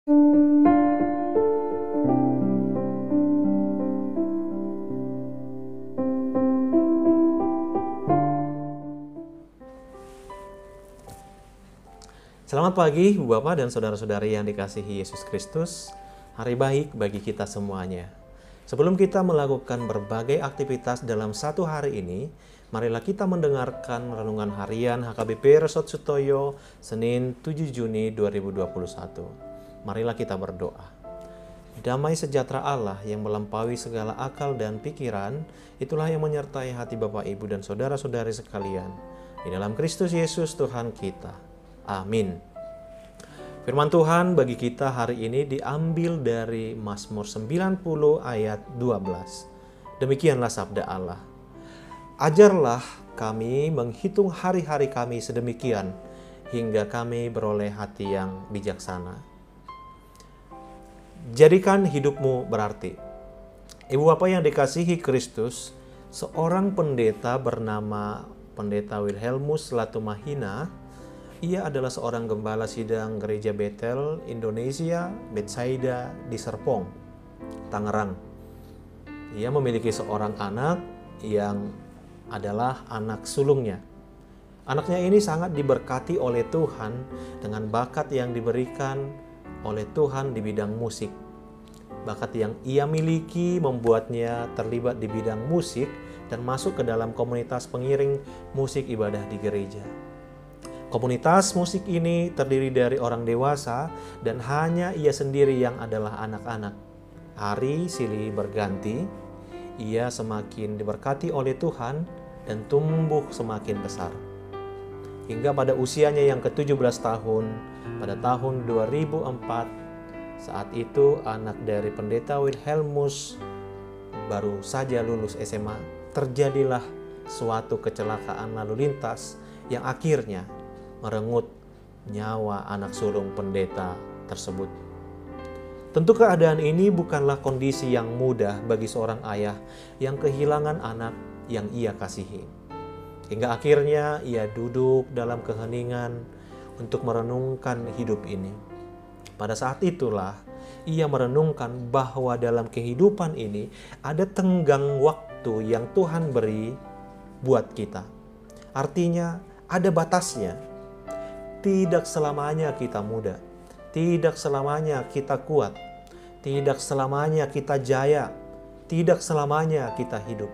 Selamat pagi, Bu Bapak dan saudara-saudari yang dikasihi Yesus Kristus. Hari baik bagi kita semuanya. Sebelum kita melakukan berbagai aktivitas dalam satu hari ini, marilah kita mendengarkan renungan harian HKBP Resort Sutoyo, Senin 7 Juni 2021. Marilah kita berdoa. Damai sejahtera Allah yang melampaui segala akal dan pikiran, itulah yang menyertai hati Bapak, Ibu, dan saudara-saudari sekalian. Di dalam Kristus Yesus Tuhan kita. Amin. Firman Tuhan bagi kita hari ini diambil dari Mazmur 90 ayat 12. Demikianlah sabda Allah. Ajarlah kami menghitung hari-hari kami sedemikian, hingga kami beroleh hati yang bijaksana. Jadikan hidupmu berarti. Ibu Bapak yang dikasihi Kristus, seorang pendeta bernama Pendeta Wilhelmus Latumahina. Ia adalah seorang gembala sidang Gereja Bethel, Indonesia, Bethsaida di Serpong, Tangerang. Ia memiliki seorang anak yang adalah anak sulungnya. Anaknya ini sangat diberkati oleh Tuhan dengan bakat yang diberikan oleh Tuhan di bidang musik. Bakat yang ia miliki membuatnya terlibat di bidang musik dan masuk ke dalam komunitas pengiring musik ibadah di gereja. Komunitas musik ini terdiri dari orang dewasa dan hanya ia sendiri yang adalah anak-anak. Hari silih berganti, ia semakin diberkati oleh Tuhan dan tumbuh semakin besar. Hingga pada usianya yang ke-17 tahun, pada tahun 2004, saat itu anak dari Pendeta Wilhelmus baru saja lulus SMA, terjadilah suatu kecelakaan lalu lintas yang akhirnya merenggut nyawa anak sulung pendeta tersebut. Tentu keadaan ini bukanlah kondisi yang mudah bagi seorang ayah yang kehilangan anak yang ia kasihi. Hingga akhirnya ia duduk dalam keheningan untuk merenungkan hidup ini. Pada saat itulah ia merenungkan bahwa dalam kehidupan ini ada tenggang waktu yang Tuhan beri buat kita. Artinya ada batasnya. Tidak selamanya kita muda, tidak selamanya kita kuat, tidak selamanya kita jaya, tidak selamanya kita hidup.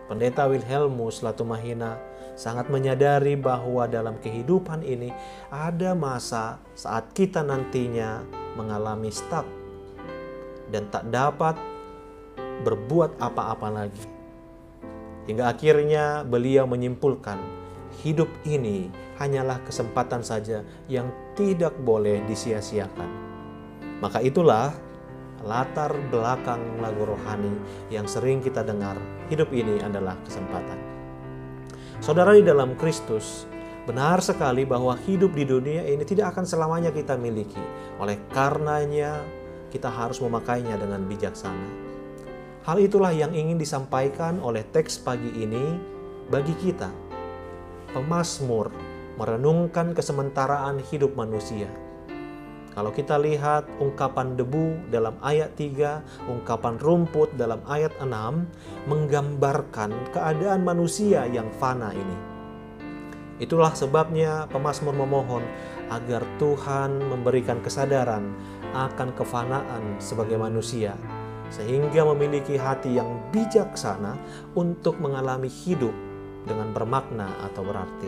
Pendeta Wilhelmus Latumahina sangat menyadari bahwa dalam kehidupan ini ada masa saat kita nantinya mengalami stuck dan tak dapat berbuat apa-apa lagi. Hingga akhirnya beliau menyimpulkan, hidup ini hanyalah kesempatan saja yang tidak boleh disia-siakan. Maka itulah latar belakang lagu rohani yang sering kita dengar, hidup ini adalah kesempatan. Saudara di dalam Kristus, benar sekali bahwa hidup di dunia ini tidak akan selamanya kita miliki. Oleh karenanya, kita harus memakainya dengan bijaksana. Hal itulah yang ingin disampaikan oleh teks pagi ini bagi kita. Pemazmur merenungkan kesementaraan hidup manusia. Kalau kita lihat ungkapan debu dalam ayat 3, ungkapan rumput dalam ayat 6, menggambarkan keadaan manusia yang fana ini. Itulah sebabnya pemazmur memohon agar Tuhan memberikan kesadaran akan kefanaan sebagai manusia, sehingga memiliki hati yang bijaksana untuk mengalami hidup dengan bermakna atau berarti.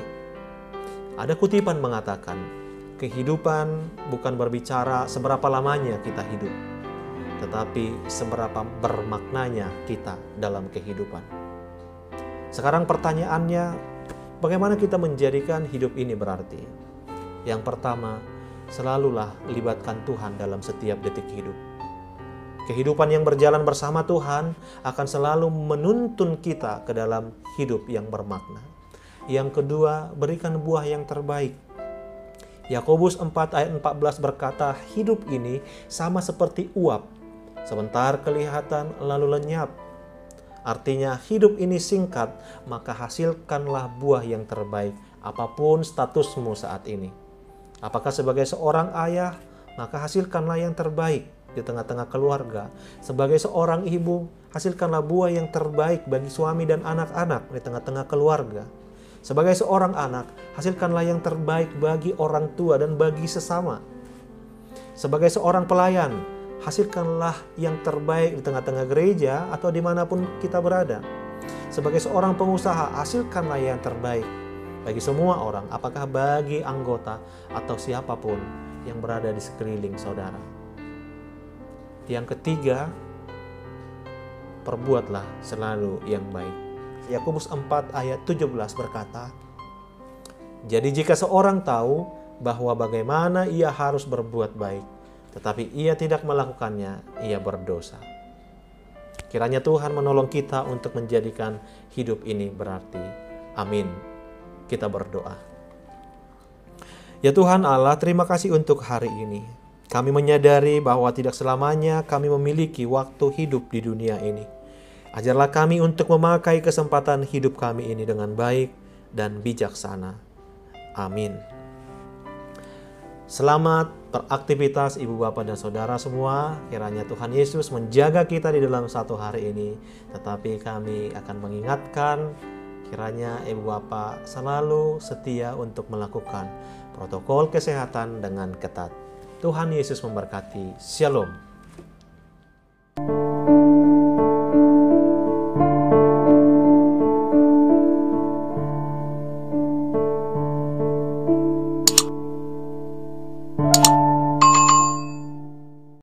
Ada kutipan mengatakan, kehidupan bukan berbicara seberapa lamanya kita hidup, tetapi seberapa bermaknanya kita dalam kehidupan. Sekarang pertanyaannya, bagaimana kita menjadikan hidup ini berarti? Yang pertama, selalulah libatkan Tuhan dalam setiap detik hidup. Kehidupan yang berjalan bersama Tuhan akan selalu menuntun kita ke dalam hidup yang bermakna. Yang kedua, berikan buah yang terbaik. Yakobus 4 ayat 14 berkata, hidup ini sama seperti uap, sebentar kelihatan lalu lenyap. Artinya hidup ini singkat, maka hasilkanlah buah yang terbaik, apapun statusmu saat ini. Apakah sebagai seorang ayah, maka hasilkanlah yang terbaik di tengah-tengah keluarga. Sebagai seorang ibu, hasilkanlah buah yang terbaik bagi suami dan anak-anak di tengah-tengah keluarga. Sebagai seorang anak, hasilkanlah yang terbaik bagi orang tua dan bagi sesama. Sebagai seorang pelayan, hasilkanlah yang terbaik di tengah-tengah gereja atau dimanapun kita berada. Sebagai seorang pengusaha, hasilkanlah yang terbaik bagi semua orang, apakah bagi anggota atau siapapun yang berada di sekeliling saudara. Yang ketiga, perbuatlah selalu yang baik. Yakobus 4 ayat 17 berkata, jadi jika seorang tahu bahwa bagaimana ia harus berbuat baik, tetapi ia tidak melakukannya, ia berdosa. Kiranya Tuhan menolong kita untuk menjadikan hidup ini berarti. Amin. Kita berdoa. Ya Tuhan Allah, terima kasih untuk hari ini. Kami menyadari bahwa tidak selamanya kami memiliki waktu hidup di dunia ini. Ajarlah kami untuk memakai kesempatan hidup kami ini dengan baik dan bijaksana. Amin. Selamat beraktivitas Ibu Bapak dan Saudara semua. Kiranya Tuhan Yesus menjaga kita di dalam satu hari ini. Tetapi kami akan mengingatkan, kiranya Ibu Bapak selalu setia untuk melakukan protokol kesehatan dengan ketat. Tuhan Yesus memberkati. Shalom.